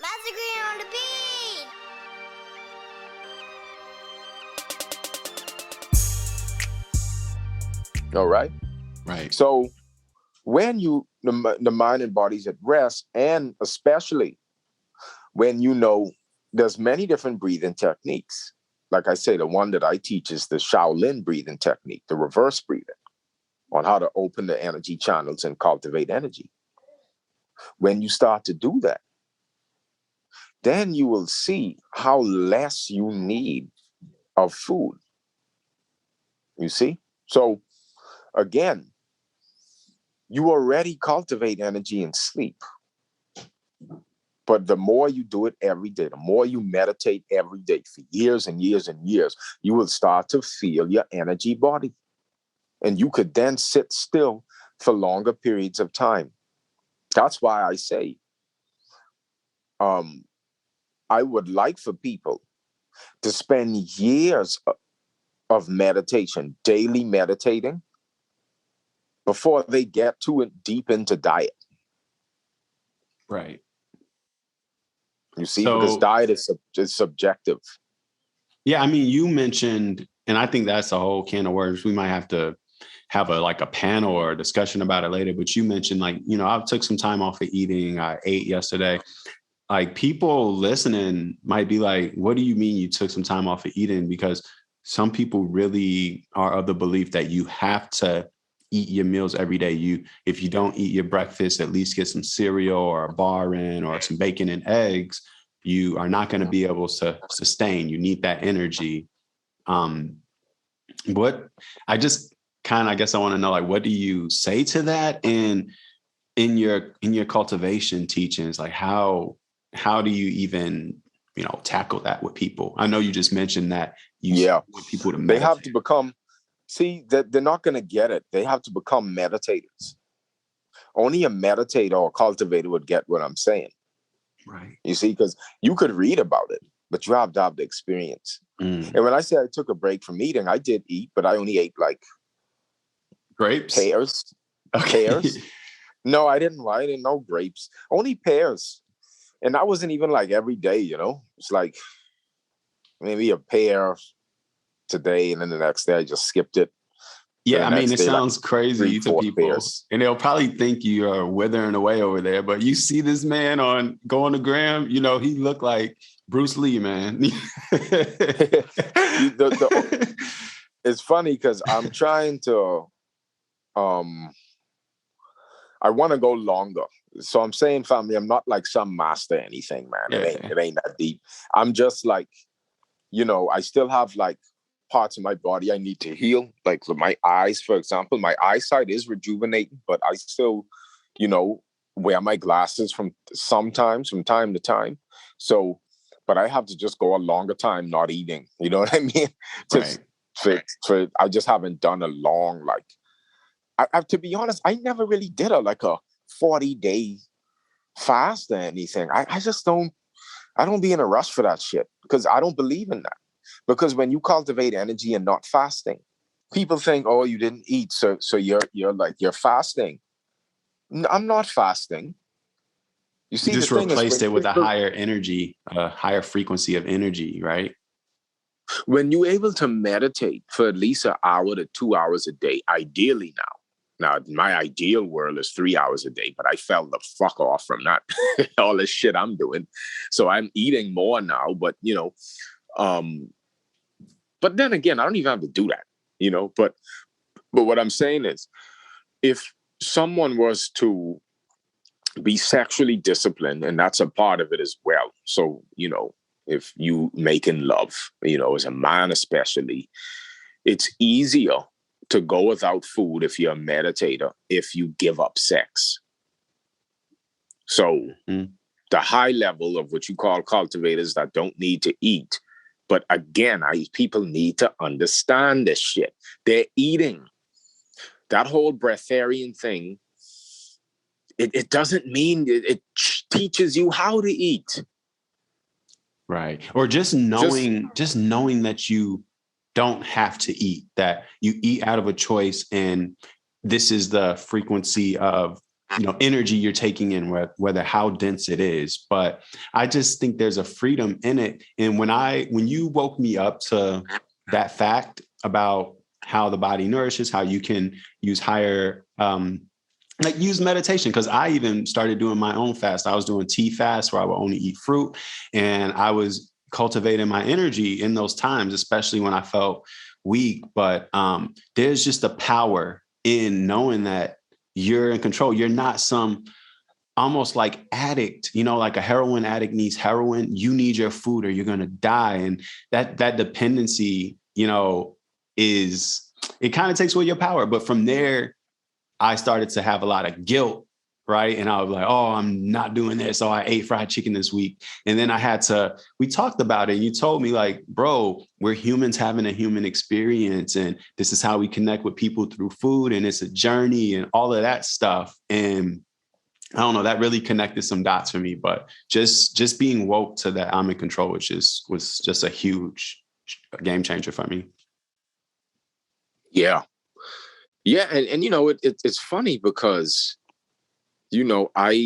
Massacre on the beat! All right. Right. So when the mind and body's at rest, and especially when there's many different breathing techniques. Like I say, the one that I teach is the Shaolin breathing technique, the reverse breathing, on how to open the energy channels and cultivate energy. When you start to do that, then you will see how less you need of food. You see? So again, you already cultivate energy in sleep. But the more you do it every day, the more you meditate every day for years and years and years, you will start to feel your energy body. And you could then sit still for longer periods of time. That's why I say, I would like for people to spend years of meditation, daily meditating, before they get too deep into diet. Right. You see, because diet is subjective. Yeah, I mean, you mentioned, and I think that's a whole can of worms. We might have to have a panel or a discussion about it later. But you mentioned, I took some time off of eating. I ate yesterday. Like, people listening might be like, what do you mean you took some time off of eating? Because some people really are of the belief that you have to eat your meals every day. If you don't eat your breakfast, at least get some cereal or a bar in or some bacon and eggs, you are not going to be able to sustain. You need that energy. What I just kind of, I guess I want to know, like, what do you say to that? And in your cultivation teachings, like how do you even, tackle that with people? I know you just mentioned that you want people to meditate. They have to become, that they're not going to get it. They have to become meditators. Only a meditator or cultivator would get what I'm saying. Right. You see, because you could read about it, but you have to have the experience. And when I say I took a break from eating, I did eat, but I only ate like grapes, pears. Okay. Pears. No, I didn't know grapes. Only pears. And that wasn't even like every day, It's like maybe a pear today, and then the next day I just skipped it. Yeah, I mean, it sounds crazy to people, pears. And they'll probably think you are withering away over there. But you see this man go on the gram, he looked like Bruce Lee, man. It's funny because I'm trying to, I want to go longer. So I'm saying, family, I'm not like some master anything, man. Yeah. It ain't that deep. I'm just like, I still have like parts of my body I need to heal. Like my eyes, for example, my eyesight is rejuvenating, but I still, wear my glasses from time to time. So, but I have to just go a longer time not eating. You know what I mean? Just right. I just haven't done a long, like, I to be honest, I never really did a 40-day fast or anything. I just don't be in a rush for that shit, because I don't believe in that. Because when you cultivate energy and not fasting, people think, oh, you didn't eat, so you're fasting. No, I'm not fasting. You see, you just replaced it with a higher energy, a higher frequency of energy, right? When you're able to meditate for at least an hour to 2 hours a day, ideally now, my ideal world is 3 hours a day, but I fell the fuck off from that, all this shit I'm doing. So I'm eating more now, but, but then again, I don't even have to do that, but what I'm saying is, if someone was to be sexually disciplined, and that's a part of it as well. So, if you making love, as a man especially, it's easier to go without food if you're a meditator, if you give up sex. So the high level of what you call cultivators that don't need to eat. But again, people need to understand this shit. They're eating. That whole breatharian thing, it doesn't mean it teaches you how to eat. Right. Or just knowing that you don't have to eat, that you eat out of a choice, and this is the frequency of energy you're taking in, whether how dense it is. But I just think there's a freedom in it. And when you woke me up to that fact about how the body nourishes, how you can use higher, use meditation, because I even started doing my own fast. I was doing tea fast where I would only eat fruit, and I was cultivating my energy in those times, especially when I felt weak. But there's just a power in knowing that you're in control. You're not some almost like addict, like a heroin addict needs heroin. You need your food or you're going to die. And that dependency, it kind of takes away your power. But from there, I started to have a lot of guilt, right? And I was like, oh, I'm not doing this. So I ate fried chicken this week. And then we talked about it. And you told me like, bro, we're humans having a human experience. And this is how we connect with people through food. And it's a journey and all of that stuff. And I don't know, that really connected some dots for me. But just being woke to that I'm in control, was just a huge game changer for me. Yeah. Yeah. And it's funny because, the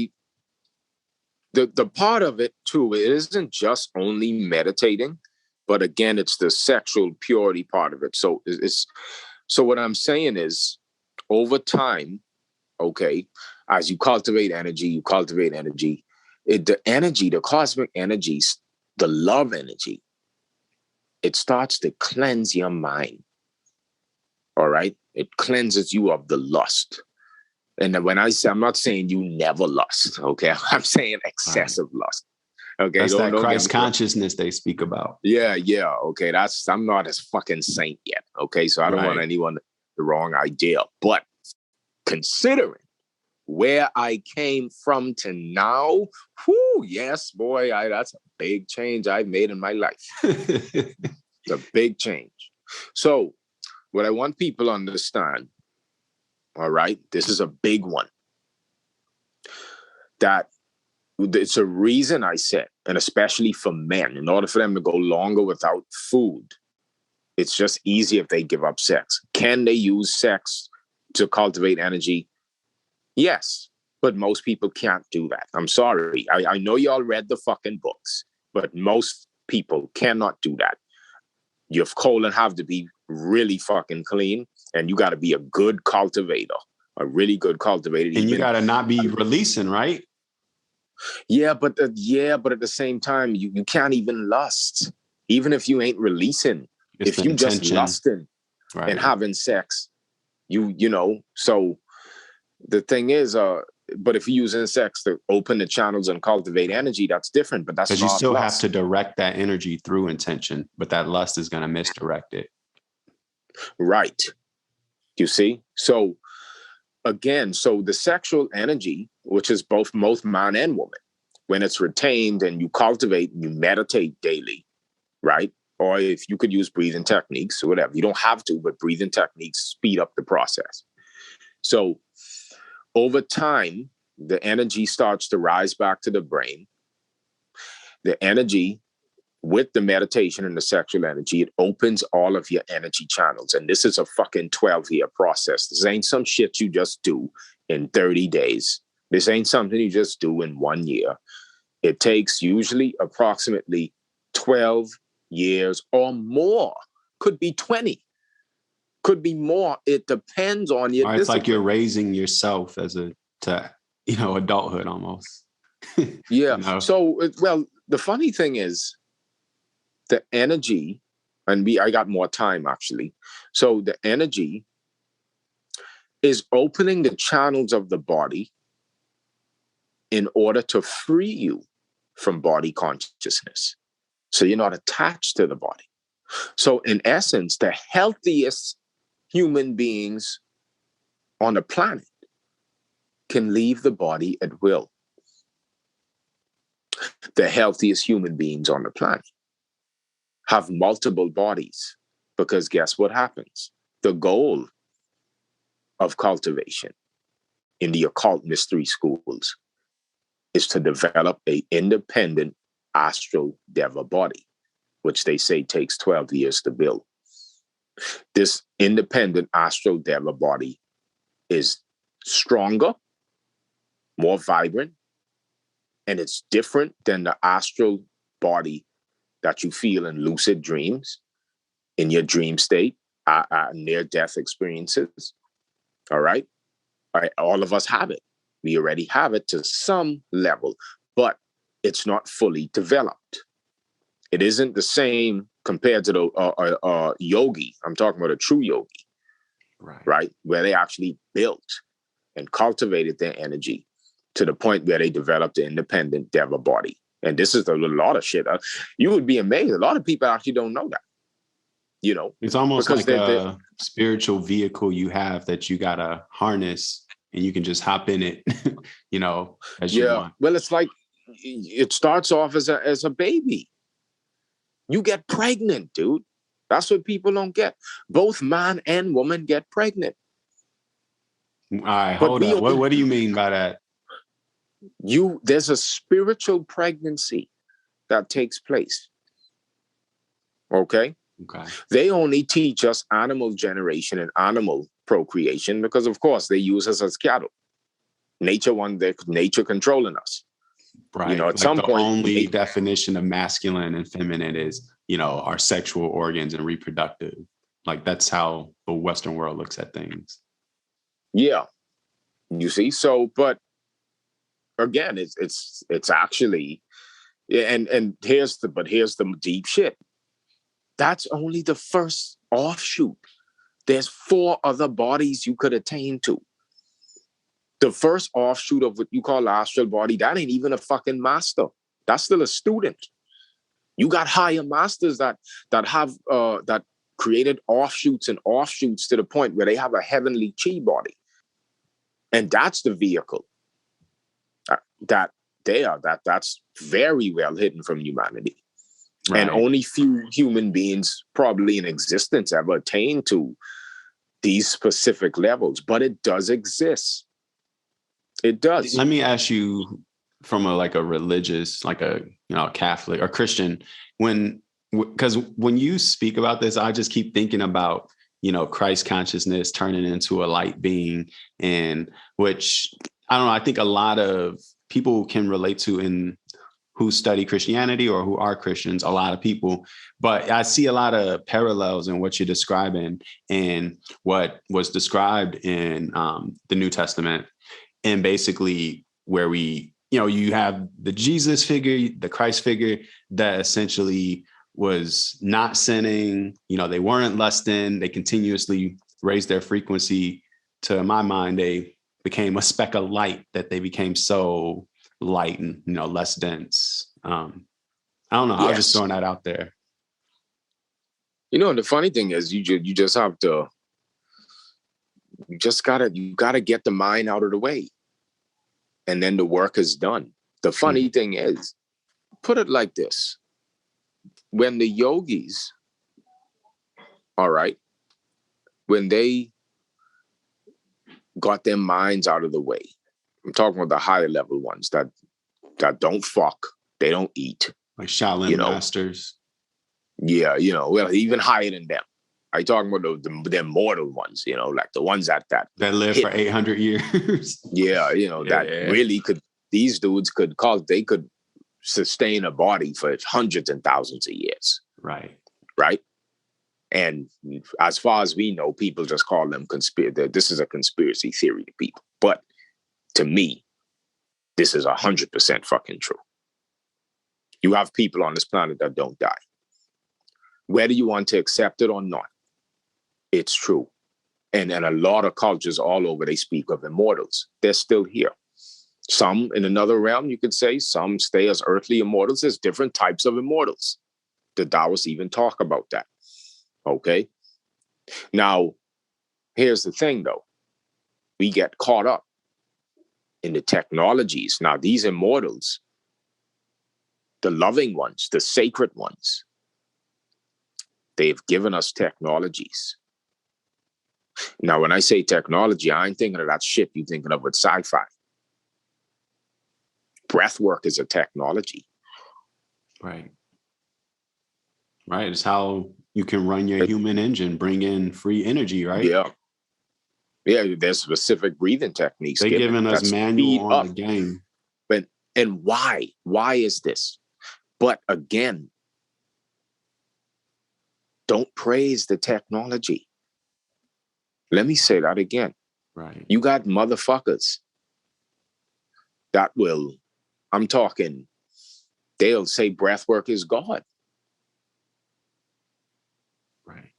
part of it too, it isn't just only meditating, but again, it's the sexual purity part of it. So so what I'm saying is over time, okay, as you cultivate energy, the cosmic energies, the love energy, it starts to cleanse your mind. All right. It cleanses you of the lust. And when I say, I'm not saying you never lust, okay? I'm saying excessive lust, okay? That's that Christ consciousness they speak about. Yeah, okay. I'm not a fucking saint yet, okay? So I don't want anyone to have the wrong idea. But considering where I came from to now, yes, boy, that's a big change I've made in my life. It's a big change. So what I want people to understand, all right, this is a big one, that it's a reason I said, and especially for men, in order for them to go longer without food, it's just easy if they give up sex. Can they use sex to cultivate energy? Yes, but most people can't do that. I'm sorry. I know y'all read the fucking books, but most people cannot do that. Your colon have to be really fucking clean, and you got to be a good cultivator, a really good cultivator. And you got to not be releasing, right? Yeah, but at the same time, you can't even lust, even if you ain't releasing. It's if you intention. Just lusting and having sex, So the thing is, but if you're using sex to open the channels and cultivate energy, that's different. But that's because you still have to direct that energy through intention, but that lust is going to misdirect it. Right. You see? So again, the sexual energy, which is both man and woman, when it's retained and you cultivate and you meditate daily, right? Or if you could use breathing techniques or whatever, you don't have to, but breathing techniques speed up the process. So over time, the energy starts to rise back to the brain. The energy with the meditation and the sexual energy, it opens all of your energy channels. And this is a fucking 12-year process. This ain't some shit you just do in 30 days. This ain't something you just do in 1 year. It takes usually approximately 12 years or more. Could be 20. Could be more. It depends on your discipline. It's like you're raising yourself to adulthood almost. Yeah. So, the funny thing is, the energy, and I got more time actually. So the energy is opening the channels of the body in order to free you from body consciousness. So you're not attached to the body. So in essence, the healthiest human beings on the planet can leave the body at will. The healthiest human beings on the planet have multiple bodies, because guess what happens? The goal of cultivation in the occult mystery schools is to develop an independent astral deva body, which they say takes 12 years to build. This independent astral deva body is stronger, more vibrant, and it's different than the astral body that you feel in lucid dreams, in your dream state, near-death experiences. All right? All of us have it. We already have it to some level, but it's not fully developed. It isn't the same compared to the yogi. I'm talking about a true yogi, right? Where they actually built and cultivated their energy to the point where they developed an independent Deva body. And this is a lot of shit. You would be amazed. A lot of people actually don't know that. You know, it's almost like a spiritual vehicle you have that you gotta harness, and you can just hop in it, you know, as you want. Well, it's like it starts off as a baby. You get pregnant, dude. That's what people don't get. Both man and woman get pregnant. All right, hold up. What do you mean by that? There's a spiritual pregnancy that takes place. Okay. They only teach us animal generation and animal procreation because, of course, they use us as cattle. Nature controlling us. Right. You know, at like some the point, only definition of masculine and feminine is, you know, our sexual organs and reproductive. Like that's how the Western world looks at things. Yeah. You see, so, but again, it's actually, and here's the deep shit. That's only the first offshoot. There's 4 other bodies you could attain to. The first offshoot of what you call astral body, that ain't even a fucking master. That's still a student. You got higher masters that have that created offshoots and offshoots to the point where they have a heavenly chi body. And that's the vehicle that's very well hidden from humanity. Right. And only few human beings probably in existence ever attain to these specific levels, but it does exist. It does. Let me ask you from a religious, like a, you know, Catholic or Christian, because when you speak about this, I just keep thinking about, you know, Christ consciousness turning into a light being, and which I don't know, I think a lot of people can relate to in who study Christianity or who are Christians, a lot of people, but I see a lot of parallels in what you're describing and what was described in the New Testament. And basically where we, you know, you have the Jesus figure, the Christ figure that essentially was not sinning, you know, they weren't lusting, they continuously raised their frequency to, in my mind, they became a speck of light, that they became so light and, you know, less dense. I don't know. Yes. I was just throwing that out there. You know, the funny thing is you just have to, you gotta get the mind out of the way. And then the work is done. The funny thing is, put it like this. When the yogis, all right, when they got their minds out of the way, I'm talking about the higher level ones that don't fuck, they don't eat. Like Shaolin masters. Yeah, you know, well, even higher than them. I'm talking about the mortal ones, you know, like the ones that live for 800 years. Yeah, you know, really could, these dudes could sustain a body for hundreds and thousands of years. Right. Right. And as far as we know, people just call them this is a conspiracy theory to people. But to me, this is 100% fucking true. You have people on this planet that don't die. Whether you want to accept it or not, it's true. And a lot of cultures all over, they speak of immortals. They're still here. Some in another realm, you could say, some stay as earthly immortals. There's different types of immortals. The Taoists even talk about that. Okay. Now, here's the thing, though. We get caught up in the technologies. Now, these immortals, the loving ones, the sacred ones, they've given us technologies. Now, when I say technology, I ain't thinking of that shit you're thinking of with sci-fi. Breath work is a technology. Right. Right. It's how you can run your human engine, bring in free energy, right? Yeah. Yeah, there's specific breathing techniques. They're giving us manual on up. the game. And why? Why is this? But again, don't praise the technology. Let me say that again. Right. You got motherfuckers that will, I'm talking, they'll say breath work is God. Right.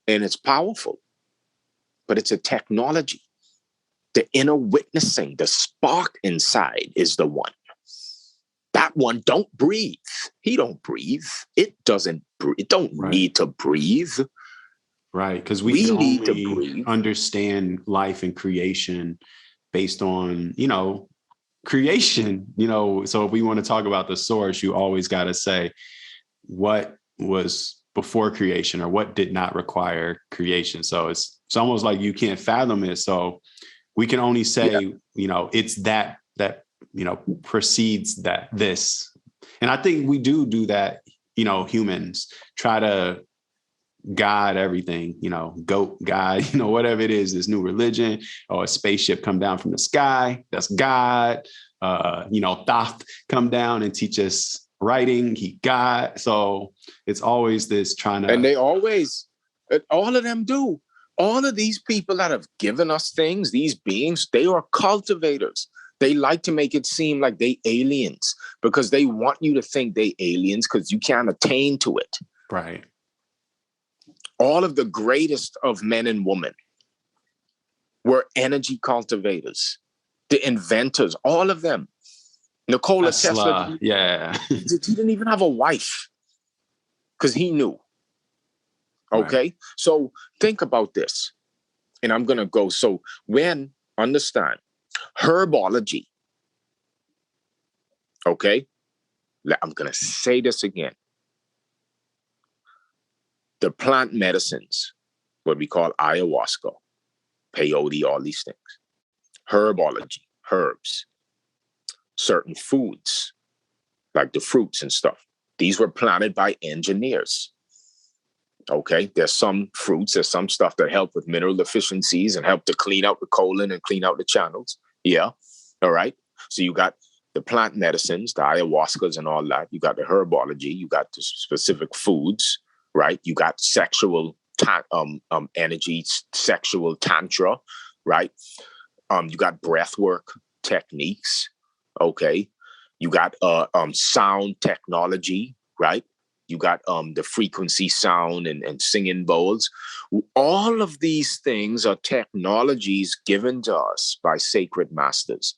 And it's powerful, but it's a technology. The inner witnessing, the spark inside is the one. That one don't breathe. He don't breathe. It doesn't breathe. It don't need to breathe. Right. Because we can only understand life and creation based on, creation, so if we want to talk about the source, you always got to say what was before creation or what did not require creation. So it's almost like you can't fathom it. So we can only say, it's that precedes this. And I think we do that, humans try to God everything, goat God, whatever it is, this new religion or a spaceship come down from the sky, that's God. Thoth come down and teach us writing, he God. So it's always this trying to, and they always, all of them do. All of these people that have given us things, these beings, they are cultivators. They like to make it seem like they aliens because they want you to think they aliens because you can't attain to it. Right. All of the greatest of men and women were energy cultivators, the inventors, all of them. Nikola Tesla, yeah. he didn't even have a wife because he knew. Okay, right. So think about this. And I'm going to go. So understand herbology. Okay, I'm going to say this again. The plant medicines, what we call ayahuasca, peyote, all these things. Herbology, herbs, certain foods, like the fruits and stuff. These were planted by engineers. Okay, there's some fruits, there's some stuff that help with mineral deficiencies and help to clean out the colon and clean out the channels. Yeah, all right. So you got the plant medicines, the ayahuascas and all that. You got the herbology, you got the specific foods, right? You got sexual energy, sexual tantra, right? You got breath work techniques, okay? You got sound technology, right? You got the frequency sound and singing bowls. All of these things are technologies given to us by sacred masters.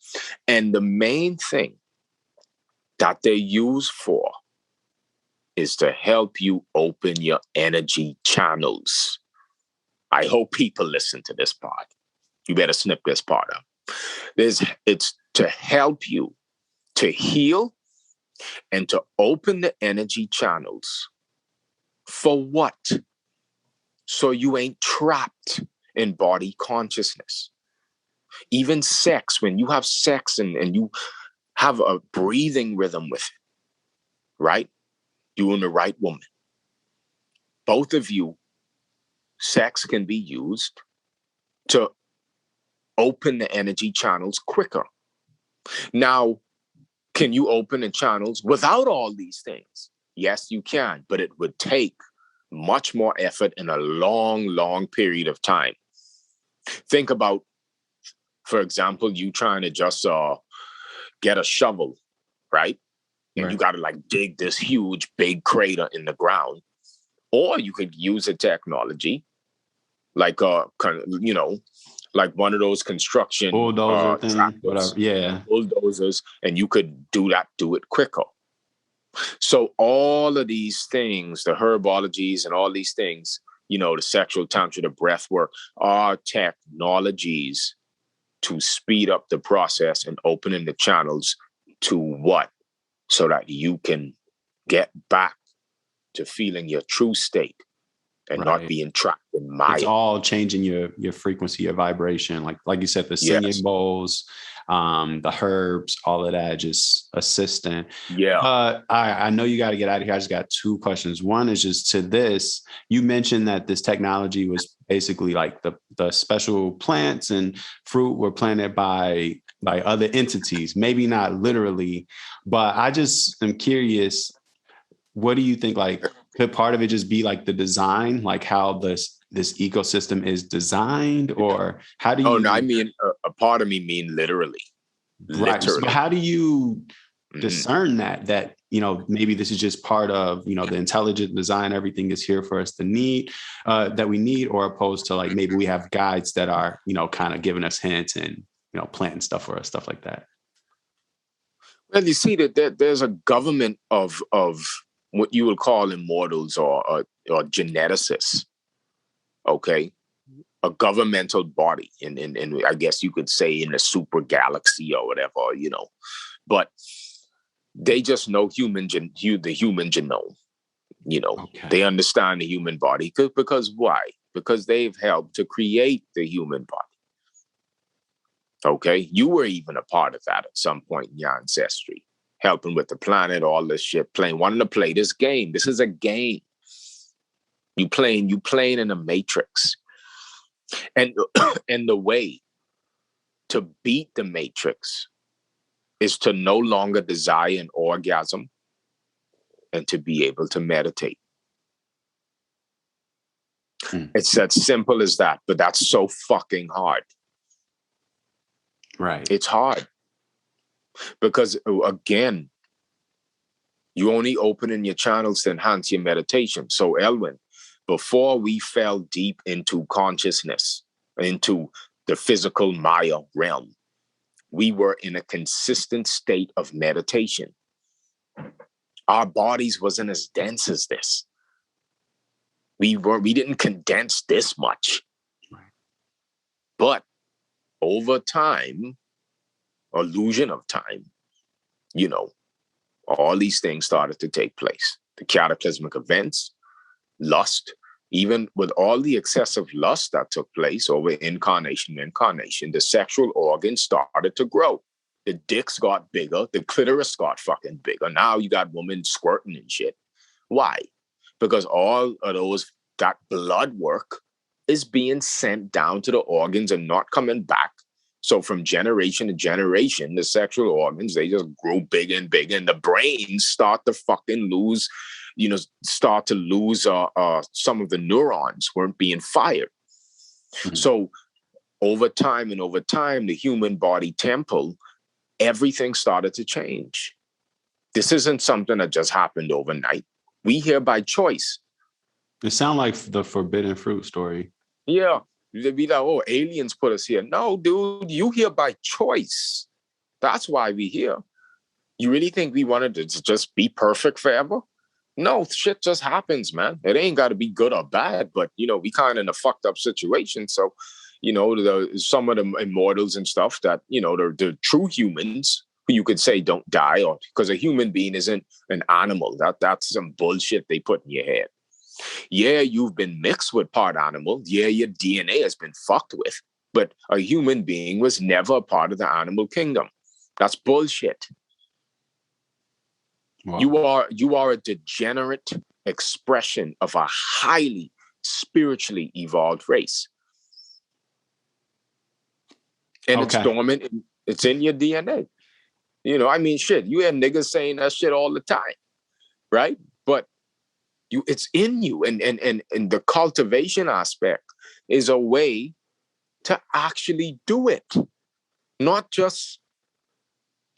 And the main thing that they're used for is to help you open your energy channels. I hope people listen to this part. You better snip this part out. It's to help you to heal and to open the energy channels. For what? So you ain't trapped in body consciousness. Even sex, when you have sex and you have a breathing rhythm with it, right? You and the right woman. Both of you, sex can be used to open the energy channels quicker. Now, can you open the channels without all these things? Yes, you can, but it would take much more effort in a long, long period of time. Think about, for example, you trying to just get a shovel, right? And you got to like dig this huge, big crater in the ground. Or you could use a technology like like one of those construction bulldozer thing, tractors, whatever. Yeah, bulldozers, and you could do it quicker. So all of these things, the herbologies and all these things, the sexual tantra, the breath work, are technologies to speed up the process and opening the channels to what? So that you can get back to feeling your true state and not being trapped in Maya. It's all changing your frequency, your vibration. Like you said, the singing bowls. the herbs, all of that, just assisting. Yeah. I know you got to get out of here. I just got two questions. One is just to this. You mentioned that this technology was basically like the special plants and fruit were planted by other entities, maybe not literally, but I just am curious, what do you think, like, could part of it just be like the design, like how this ecosystem is designed, or how do you? Oh, no, I mean, a part of me mean literally. Right. So how do you discern that, maybe this is just part of, the intelligent design, everything is here for us to need, that we need, or opposed to like, maybe we have guides that are, kind of giving us hints and, planting stuff for us, stuff like that. Well, you see that there's a government of what you would call immortals or geneticists. Okay. A governmental body in I guess you could say in a super galaxy or whatever, but they just know the human genome, Okay. They understand the human body because why? Because they've helped to create the human body. Okay. You were even a part of that at some point in your ancestry, helping with the planet, all this shit, wanting to play this game. This is a game. You playing in a matrix. And and the way to beat the matrix is to no longer desire an orgasm and to be able to meditate. It's as simple as that, but that's so fucking hard. Right. It's hard because, again, you only opening your channels to enhance your meditation. So, Elwin, before we fell deep into consciousness, into the physical Maya realm, we were in a consistent state of meditation. Our bodies wasn't as dense as this. We didn't condense this much. But over time, illusion of time, all these things started to take place. The cataclysmic events, lust, even with all the excessive lust that took place over incarnation, the sexual organs started to grow. The dicks got bigger, the clitoris got fucking bigger. Now you got women squirting and shit. Why? Because all of that blood work is being sent down to the organs and not coming back. So from generation to generation, the sexual organs, they just grow bigger and bigger, and the brains start to fucking lose, some of the neurons weren't being fired. Mm-hmm. So over time, the human body temple, everything started to change. This isn't something that just happened overnight. We here by choice. It sounds like the forbidden fruit story. Yeah. They'd be like, oh, aliens put us here. No, dude, you here by choice. That's why we here. You really think we wanted to just be perfect forever? No, shit just happens, man. It ain't got to be good or bad, but, we kind of in a fucked up situation. So, some of the immortals and stuff that, the true humans, who you could say don't die, or because a human being isn't an animal. That's some bullshit they put in your head. Yeah, you've been mixed with part animal. Yeah, your DNA has been fucked with. But a human being was never a part of the animal kingdom. That's bullshit. Wow. You are a degenerate expression of a highly spiritually evolved race. And It's dormant. It's in your DNA. Shit, you hear niggas saying that shit all the time, right? But it's in you, and the cultivation aspect is a way to actually do it, not just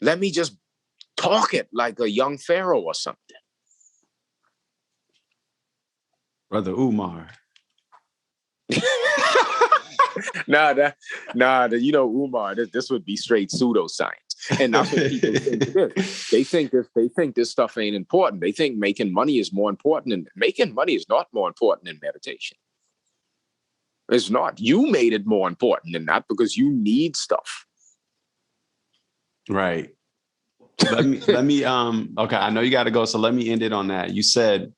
let me just talk it like a young pharaoh or something. Brother Umar. Umar, this would be straight pseudoscience. And that's what people think it is. They think this stuff ain't important. They think making money is more important, and making money is not more important than meditation. It's not. You made it more important than that because you need stuff. Right. Let me okay, I know you got to go, so let me end it on that. You said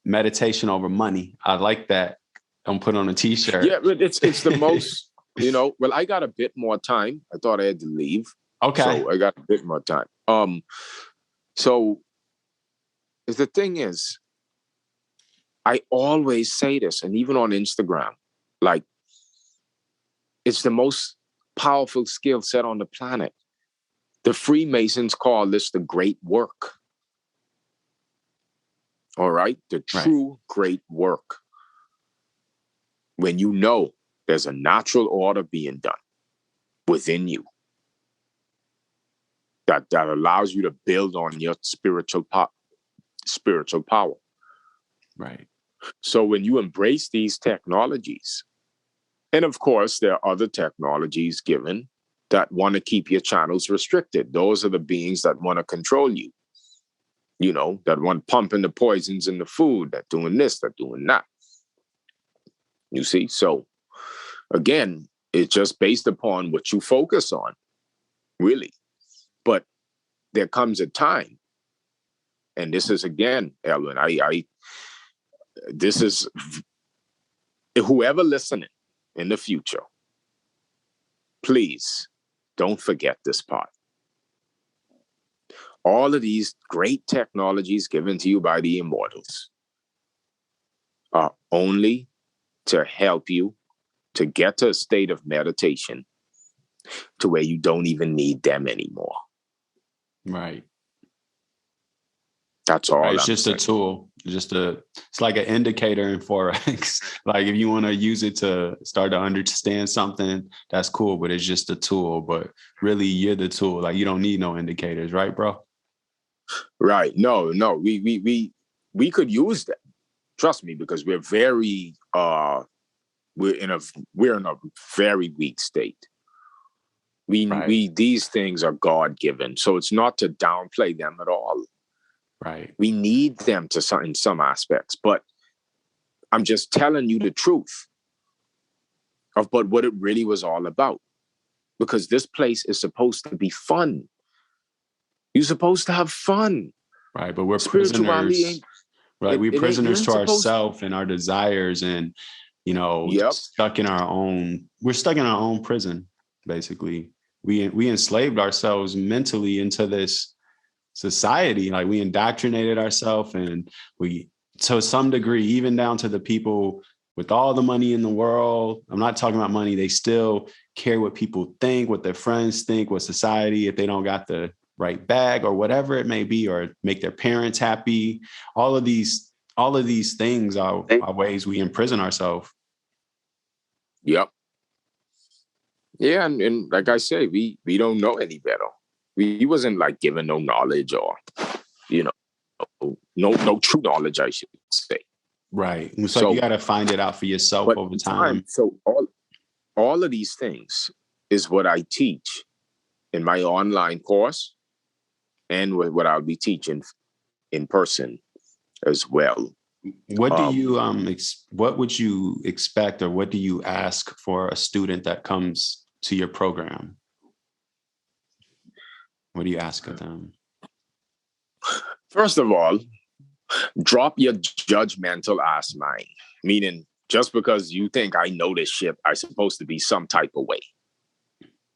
meditation over money. I like that. Don't put on a t-shirt. Yeah, but it's the most Well, I got a bit more time. I thought I had to leave. Okay. So I got a bit more time. So the thing is, I always say this, and even on Instagram, like, it's the most powerful skill set on the planet. The Freemasons call this the great work. All right? The true great work. When you know there's a natural order being done within you that allows you to build on your spiritual power. Right. So when you embrace these technologies, and of course, there are other technologies given that want to keep your channels restricted. Those are the beings that want to control you, that want pumping the poisons in the food, that doing this, that doing that. You see? So again, it's just based upon what you focus on, really. But there comes a time, and this is, again, Elwin, this is whoever listening in the future, please don't forget this part. All of these great technologies given to you by the immortals are only to help you to get to a state of meditation to where you don't even need them anymore. Right. That's all. Right. It's I'm just saying. a tool. It's like an indicator in Forex. Like if you want to use it to start to understand something, that's cool, but it's just a tool. But really, you're the tool. Like you don't need no indicators, right, bro? Right. No. We could use them. Trust me, because we're very we're in a very weak state. These things are God-given, so it's not to downplay them at all. Right. We need them in some aspects, but I'm just telling you the truth but what it really was all about. Because this place is supposed to be fun. You're supposed to have fun. Right, but we're prisoners. Right, we're prisoners to ourselves and our desires, and stuck in our own. We're stuck in our own prison, basically. We enslaved ourselves mentally into this society. Like we indoctrinated ourselves, and we, to some degree, even down to the people with all the money in the world. I'm not talking about money. They still care what people think, what their friends think, what society, if they don't got the right bag or whatever it may be, or make their parents happy. All of these things are ways we imprison ourselves. Yep. Yeah, and like I say, we don't know any better. We wasn't like given no knowledge or, no true knowledge, I should say. Right. So you got to find it out for yourself over time. So all of these things is what I teach in my online course and what I'll be teaching in person as well. What do you what would you expect, or what do you ask for a student that comes to your program? What do you ask of them? First of all, drop your judgmental ass mind. Meaning, just because you think I know this shit, I'm supposed to be some type of way.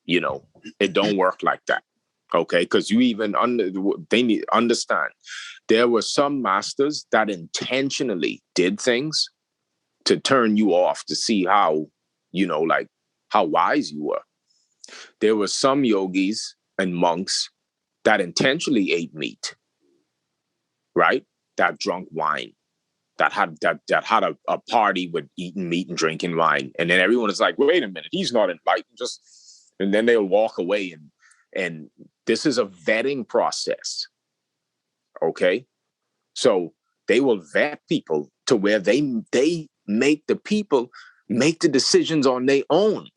It don't work like that. Okay, because you even they need understand. There were some masters that intentionally did things to turn you off, to see how, how wise you were. There were some yogis and monks that intentionally ate meat, right? That drunk wine, that had a party with eating meat and drinking wine, and then everyone is like, "Wait a minute, he's not enlightened." And then they'll walk away, and this is a vetting process. Okay, so they will vet people to where they make the people make the decisions on their own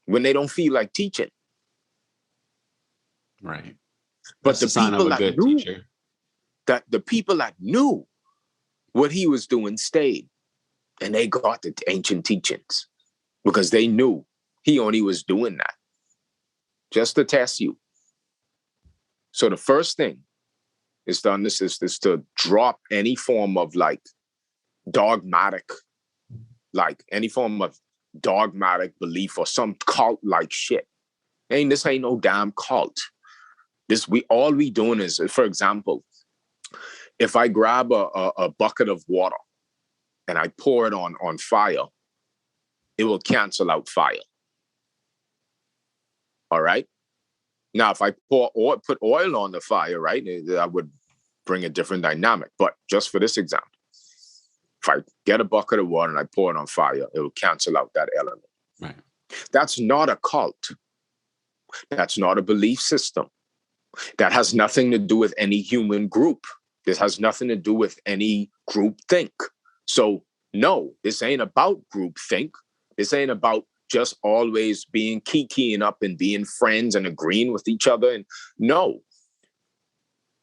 when they don't feel like teaching. Right. But the people that knew that the people that knew what he was doing stayed, and they got the ancient teachings because they knew he only was doing that just to test you. So the first thing is to drop any form of like dogmatic, like any form of dogmatic belief or some cult like shit. This ain't no damn cult. All we doing is, for example, if I grab a bucket of water and I pour it on fire, it will cancel out fire. All right. Now, if I put oil on the fire, right, that would bring a different dynamic. But just for this example, if I get a bucket of water and I pour it on fire, it will cancel out that element. Right. That's not a cult. That's not a belief system. That has nothing to do with any human group. This has nothing to do with any group think. So no, this ain't about group think. This ain't about just always being kikiing up and being friends and agreeing with each other. And no,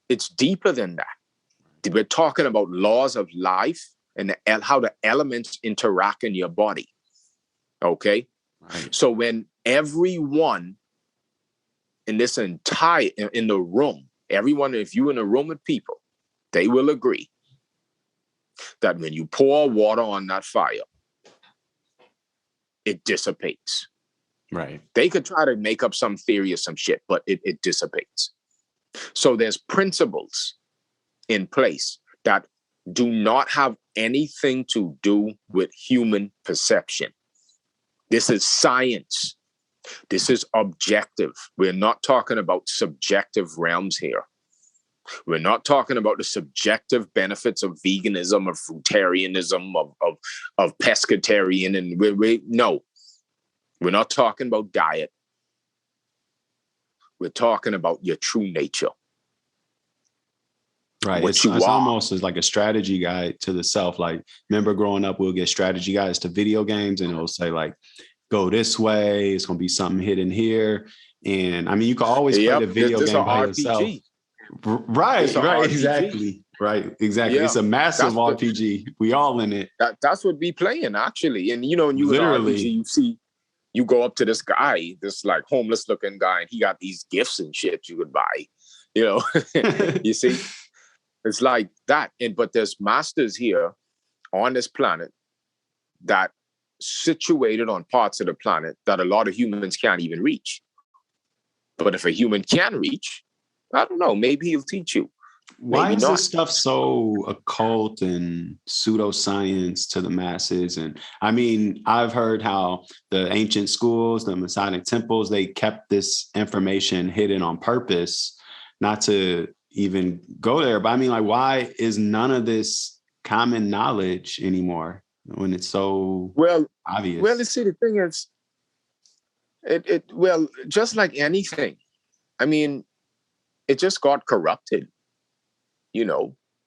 it's deeper than that. We're talking about laws of life and how the elements interact in your body. Okay? Right. So when everyone in this entire, in the room, everyone, if you're in a room with people, they will agree that when you pour water on that fire, it dissipates. Right. They could try to make up some theory or some shit, but it dissipates. So there's principles in place that do not have anything to do with human perception. This is science. This is objective. We're not talking about subjective realms here. We're not talking about the subjective benefits of veganism, of fruitarianism, of pescatarian, and no. We're not talking about diet. We're talking about your true nature. Right. It's almost as like a strategy guide to the self. Like, remember growing up, we'll get strategy guides to video games and it'll say like, go this way. It's going to be something hidden here. And I mean, you can always play the video game by yourself. Right. Exactly. Right. Exactly. Yeah. It's a massive RPG. We all in it. That's what we playing actually. And you in RPG, you go up to this guy, this like homeless looking guy, and he got these gifts and shit you could buy, you see, it's like that. But there's masters here on this planet that situated on parts of the planet that a lot of humans can't even reach. But if a human can reach, I don't know, maybe he'll teach you. Why is this stuff so occult and pseudoscience to the masses? And I mean, I've heard how the ancient schools, the Masonic temples, they kept this information hidden on purpose, not to even go there. But I mean, like, why is none of this common knowledge anymore when it's so obvious? Well, you see, the thing is, just like anything, I mean, it just got corrupted.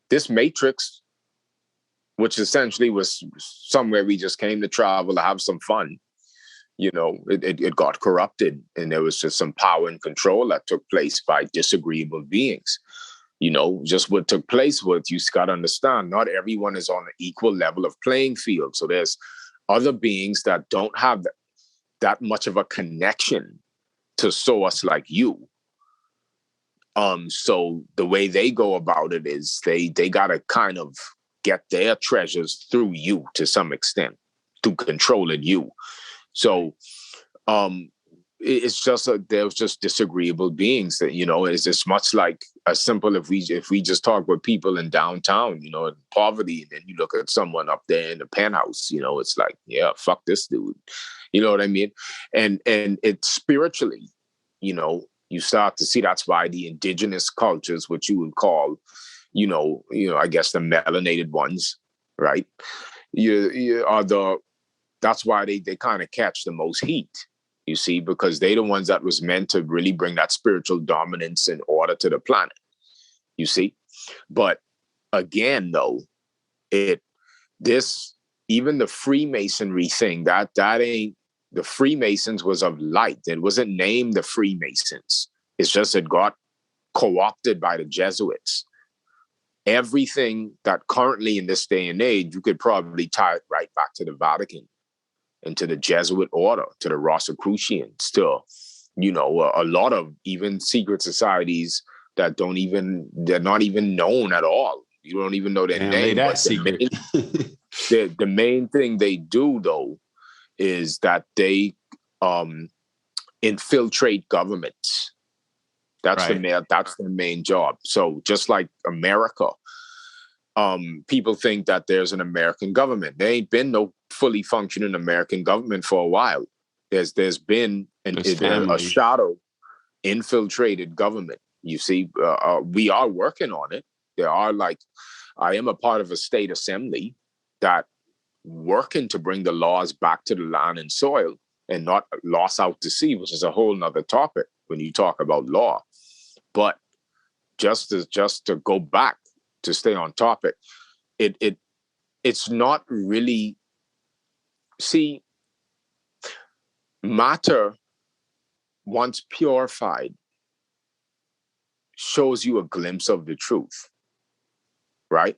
This matrix, which essentially was somewhere we just came to travel to have some fun, it got corrupted. And there was just some power and control that took place by disagreeable beings. Just what took place was, you got to understand, not everyone is on an equal level of playing field. So there's other beings that don't have that much of a connection to source like you. So the way they go about it is they got to kind of get their treasures through you to some extent, to controlling you. So it's just there's just disagreeable beings that, it's as much like as simple if we just talk with people in downtown, in poverty, and then you look at someone up there in the penthouse, it's like, yeah, fuck this dude. You know what I mean? And it's spiritually, you start to see that's why the indigenous cultures, which you would call, I guess the melanated ones, right? That's why they kind of catch the most heat, you see, because they're the ones that was meant to really bring that spiritual dominance and order to the planet, you see. But again, though, even the Freemasonry thing, that ain't. The Freemasons was of light. It wasn't named the Freemasons. It's just it got co-opted by the Jesuits. Everything that currently in this day and age, you could probably tie it right back to the Vatican and to the Jesuit order, to the Rosicrucians, to, a lot of even secret societies that they're not even known at all. You don't even know their name. That secret. The main thing they do, though, is that they infiltrate governments. That's that's their main job. So just like America, people think that there's an American government. There ain't been no fully functioning American government for a while. There's been a shadow infiltrated government. You see, we are working on it. There are I am a part of a state assembly that working to bring the laws back to the land and soil and not lost out to sea, which is a whole nother topic when you talk about law. But just to go back to stay on topic, it's not really, see, matter once purified shows you a glimpse of the truth, right?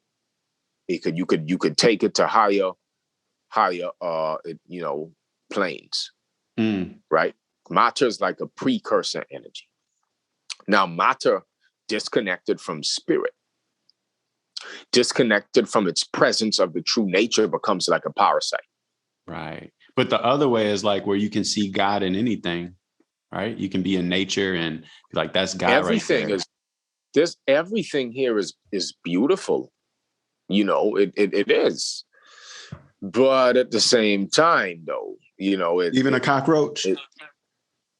You could take it to higher planes, right? Matter is like a precursor energy. Now, matter disconnected from spirit, disconnected from its presence of the true nature, becomes like a parasite. Right. But the other way is like where you can see God in anything, right? You can be in nature and like, that's God. Everything right there. Everything here is beautiful. It is. But at the same time, though, even a cockroach.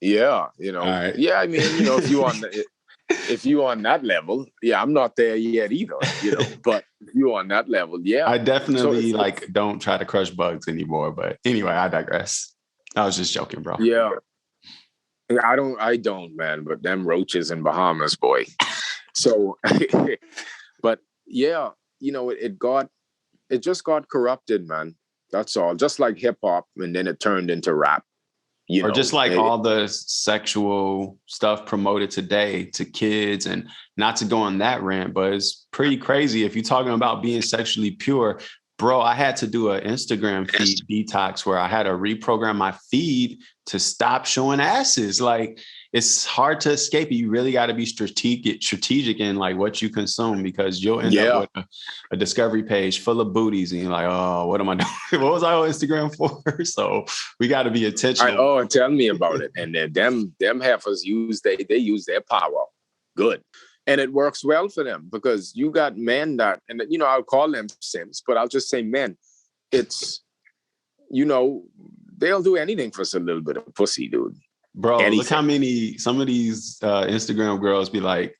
Yeah, right. Yeah, I mean, if you on that level, yeah, I'm not there yet either, but if you on that level, yeah. I definitely don't try to crush bugs anymore, but anyway, I digress. I was just joking, bro. Yeah. I don't, man, but them roaches in Bahamas, boy. So, but yeah, it just got corrupted, man. That's all. Just like hip hop, and then it turned into rap. Or just like all the sexual stuff promoted today to kids, and not to go on that rant, but it's pretty crazy. If you're talking about being sexually pure, bro, I had to do an Instagram feed detox where I had to reprogram my feed to stop showing asses. Like, it's hard to escape it. You really got to be strategic in like what you consume, because you'll end up with a discovery page full of booties and you're like, oh, what am I doing? What was I on Instagram for? So we got to be intentional. Tell me about it. And then them heifers they use their power. Good. And it works well for them, because you got men that, and I'll call them simps, but I'll just say men. It's, they'll do anything for some little bit of pussy, dude. Bro, look how many, some of these Instagram girls be like,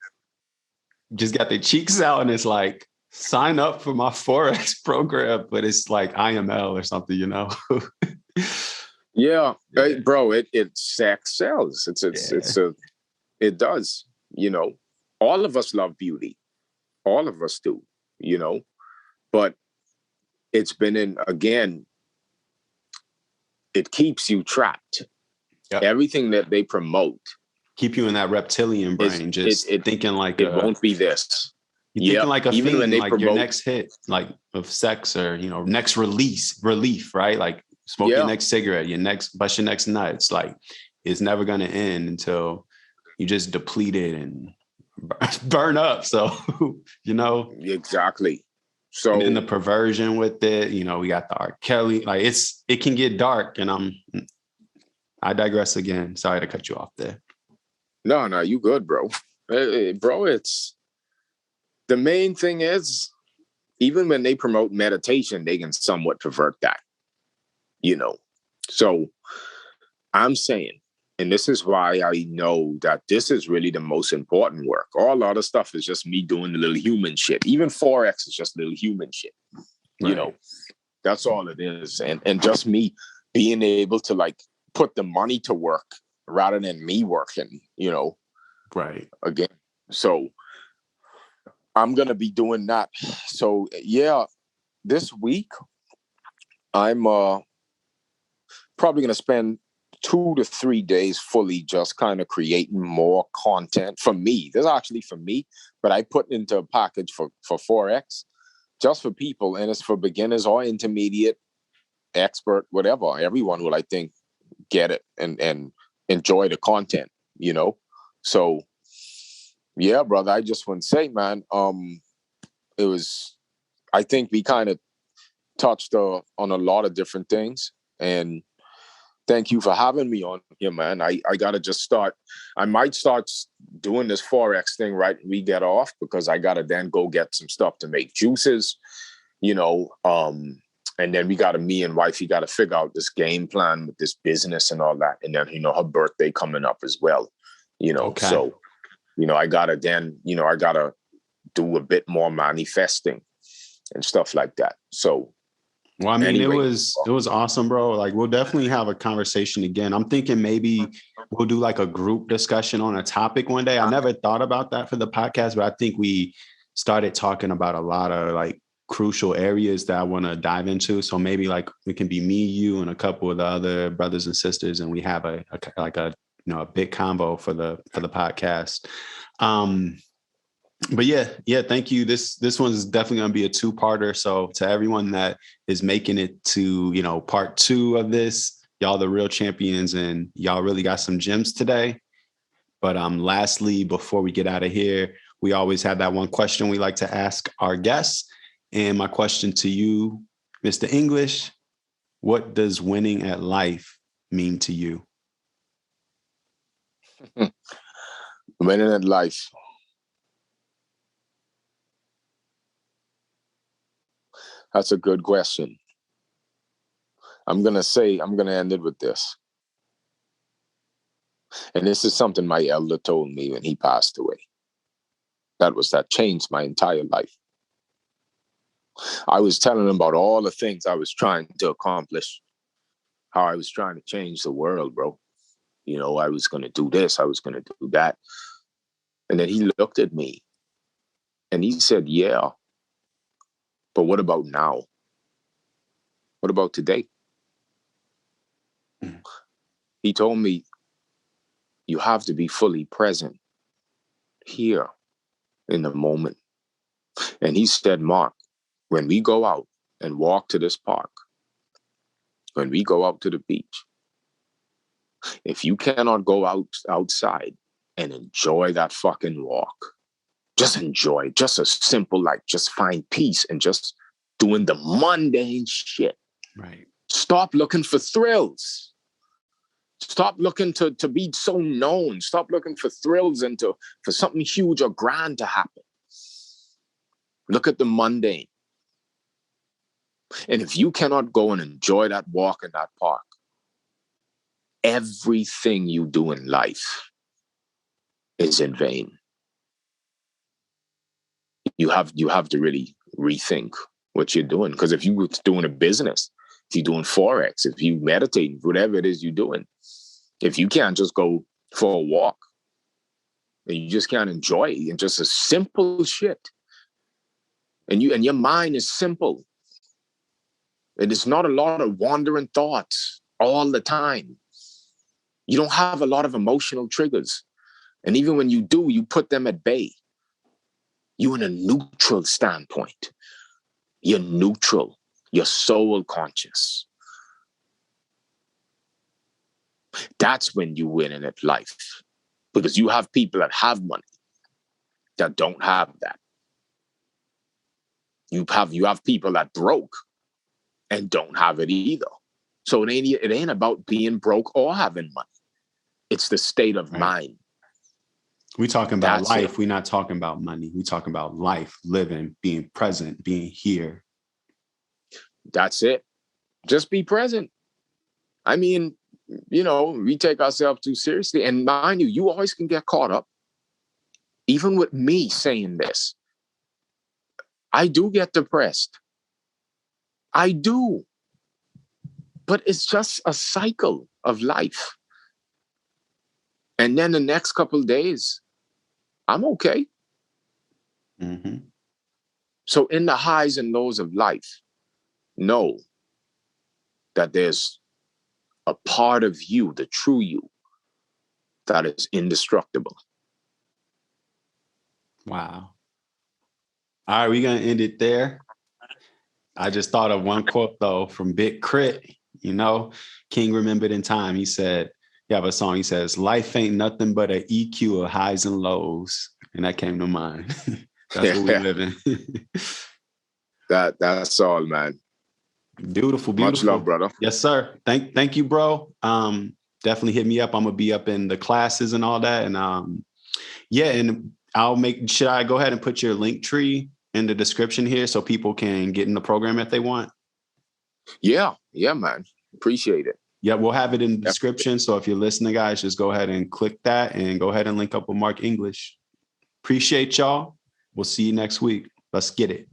just got their cheeks out and it's like, sign up for my Forex program, but it's like IML or something, Yeah. Bro, it sex sells. It does, all of us love beauty. All of us do, but it's been again, it keeps you trapped. Yep. Everything that they promote keep you in that reptilian brain, thinking like it won't be this. You're thinking like a even fiend, when they like promote your next hit, like of sex, or next relief, right? Like smoke your next cigarette, bust your next nuts. Like, it's never gonna end until you just deplete it and burn up. So exactly. So, and then the perversion with it, we got the R. Kelly. Like, it can get dark, and I digress again. Sorry to cut you off there. No, you good, bro. Bro, it's the main thing is, even when they promote meditation, they can somewhat pervert that, So I'm saying, and this is why I know that this is really the most important work. All other stuff is just me doing the little human shit. Even Forex is just little human shit. Right. That's all it is. And just me being able to like put the money to work rather than me working, Right. Again. So I'm going to be doing that. So yeah, this week I'm probably going to spend 2 to 3 days fully just kind of creating more content for me. This is actually for me, but I put into a package for Forex just for people, and it's for beginners or intermediate, expert, whatever. Everyone will, I think, get it and enjoy the content, So yeah, brother, I just want to say, man, I think we kind of touched on a lot of different things, and Thank you for having me on here, man. I got to just start. I might start doing this Forex thing right when we get off, because I got to then go get some stuff to make juices, you know. And then me and wifey got to figure out this game plan with this business and all that. And then, you know, her birthday coming up as well, you know. Okay. So, you know, I got to do a bit more manifesting and stuff like that. So, well, I mean, anyway, it was awesome, bro. Like, we'll definitely have a conversation again. I'm thinking maybe we'll do like a group discussion on a topic one day. I never thought about that for the podcast, but I think we started talking about a lot of like crucial areas that I want to dive into. So maybe like it can be me, you, and a couple of the other brothers and sisters, and we have a big combo for the podcast. But yeah, thank you. This one's definitely going to be a two-parter. So to everyone that is making it to, you know, part 2 of this, y'all the real champions, and y'all really got some gems today. But lastly, before we get out of here, we always have that one question we like to ask our guests. And my question to you, Mr. English, what does winning at life mean to you? Winning at life. That's a good question. I'm going to end it with this. And this is something my elder told me when he passed away. That changed my entire life. I was telling him about all the things I was trying to accomplish, how I was trying to change the world, bro. You know, I was going to do this, I was going to do that. And then he looked at me and he said, yeah, but what about now? What about today? He told me, you have to be fully present here in the moment. And he said, Mark, when we go out and walk to this park, when we go out to the beach, if you cannot go outside and enjoy that fucking walk, just enjoy, just a simple, like, just find peace and just doing the mundane shit. Right. Stop looking for thrills. Stop looking to be so known. Stop looking for thrills and for something huge or grand to happen. Look at the mundane. And if you cannot go and enjoy that walk in that park, everything you do in life is in vain. You have to really rethink what you're doing. Because if you're doing a business, if you're doing Forex, if you meditate, whatever it is you're doing, if you can't just go for a walk and you just can't enjoy it and just a simple shit, and your mind is simple, and it's not a lot of wandering thoughts all the time. You don't have a lot of emotional triggers. And even when you do, you put them at bay. You're in a neutral standpoint. You're neutral. You're soul conscious. That's when you win in life. Because you have people that have money that don't have that. You have people that broke and don't have it either. So it ain't about being broke or having money. It's the state of mind. We talking about That's life. it. We're not talking about money. We talking about life, living, being present, being here. That's it. Just be present. I mean, you know, we take ourselves too seriously. And mind you, you always can get caught up. Even with me saying this, I do get depressed. I do. But it's just a cycle of life. And then the next couple of days, I'm okay. Mm-hmm. So in the highs and lows of life, know that there's a part of you, the true you, that is indestructible. Wow. All right, we're going to end it there. I just thought of one quote, though, from Big Crit. You know, King Remembered in Time. He said, you have a song, he says, life ain't nothing but an EQ of highs and lows. And that came to mind. That's what we live in. That's all, man. Beautiful, Much love, beautiful. brother. Yes, sir. Thank you, bro. Definitely hit me up. I'm gonna be up in the classes and all that. And yeah, and should I go ahead and put your link tree in the description here so people can get in the program if they want? Yeah, man. Appreciate it. Yeah, we'll have it in the description. So if you're listening, guys, just go ahead and click that and go ahead and link up with Mark English. Appreciate y'all. We'll see you next week. Let's get it.